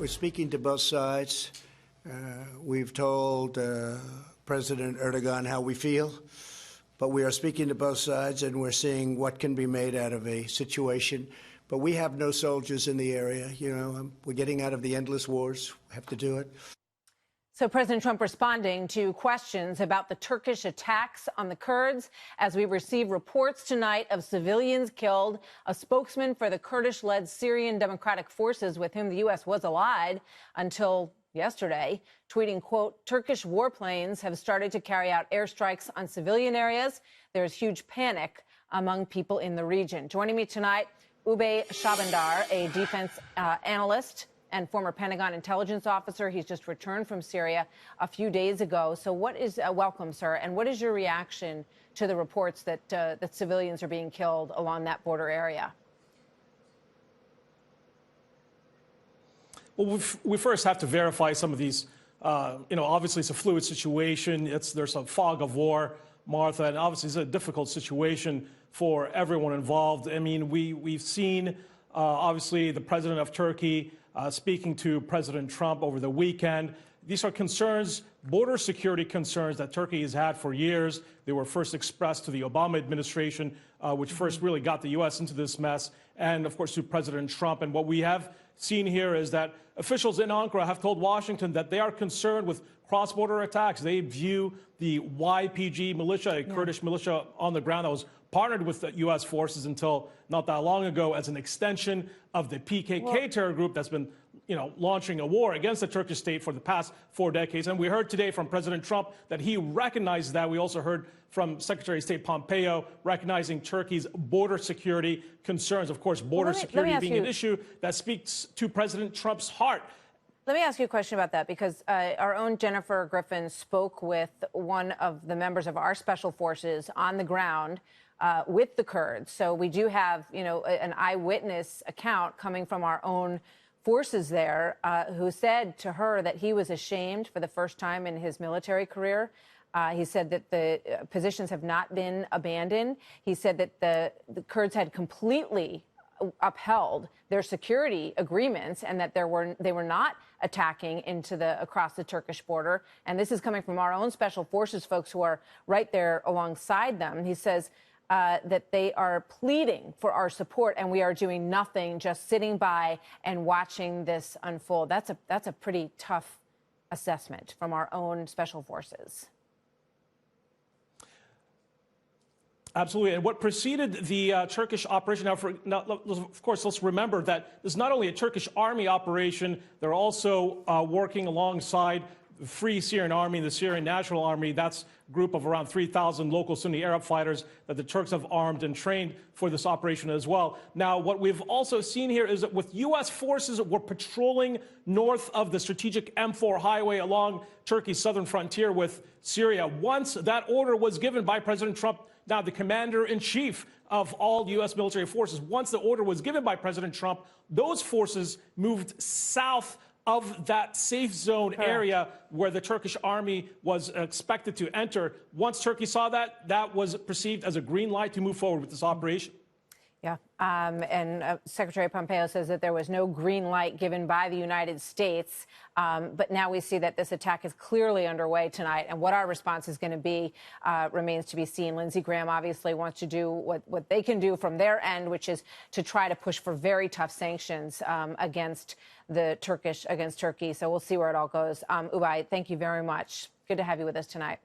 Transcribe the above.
we're speaking to both sides. We've told President Erdogan how we feel, but we are speaking to both sides, and we're seeing what can be made out of a situation. But we have no soldiers in the area. You know, we're getting out of the endless wars. We have to do it. So President Trump responding to questions about the Turkish attacks on the Kurds as we receive reports tonight of civilians killed. A spokesman for the Kurdish-led Syrian Democratic Forces with whom the U.S. was allied until yesterday, tweeting, quote, Turkish warplanes have started to carry out airstrikes on civilian areas. There's huge panic among people in the region. Joining me tonight, Ubay Shabandar, a defense analyst and former Pentagon intelligence officer. He's just returned from Syria a few days ago. So what is welcome, sir, and what is your reaction to the reports that that civilians are being killed along that border area? Well, we first have to verify some of these. Obviously, it's a fluid situation. There's a fog of war, Martha, and obviously it's a difficult situation for everyone involved. I mean, we've seen, obviously, the president of Turkey speaking to President Trump over the weekend. These are concerns, border security concerns that Turkey has had for years. They were first expressed to the Obama administration, which first really got the U.S. into this mess, and, of course, to President Trump. And what we have seen here is that officials in Ankara have told Washington that they are concerned with cross-border attacks. They view the YPG militia, a Kurdish militia on the ground that was partnered with the U.S. forces until not that long ago, as an extension of the PKK terror group that's been, launching a war against the Turkish state for the past 4 decades. And we heard today from President Trump that he recognizes that. We also heard from Secretary of State Pompeo recognizing Turkey's border security concerns. Of course, border security being an issue that speaks to President Trump's heart. Let me ask you a question about that, because our own Jennifer Griffin spoke with one of the members of our special forces on the ground with the Kurds. So we do have, an eyewitness account coming from our own forces there, who said to her that he was ashamed for the first time in his military career. He said that the positions have not been abandoned. He said that the Kurds had completely upheld their security agreements and that they were not attacking across the Turkish border. And this is coming from our own special forces folks who are right there alongside them. He says that they are pleading for our support, and we are doing nothing, just sitting by and watching this unfold. That's a pretty tough assessment from our own special forces. Absolutely. And what preceded the Turkish operation, of course, let's remember that this is not only a Turkish army operation, they're also working alongside the Free Syrian Army, the Syrian National Army. That's a group of around 3,000 local Sunni Arab fighters that the Turks have armed and trained for this operation as well. Now, what we've also seen here is that with U.S. forces were patrolling north of the strategic M4 highway along Turkey's southern frontier with Syria. Once that order was given by President Trump, now the commander-in-chief of all U.S. military forces, once the order was given by President Trump, those forces moved south of that safe zone area where the Turkish army was expected to enter. Once Turkey saw that, that was perceived as a green light to move forward with this operation. Yeah, and Secretary Pompeo says that there was no green light given by the United States. But now we see that this attack is clearly underway tonight. And what our response is going to be remains to be seen. Lindsey Graham obviously wants to do what they can do from their end, which is to try to push for very tough sanctions against Turkey. So we'll see where it all goes. Ubay, thank you very much. Good to have you with us tonight.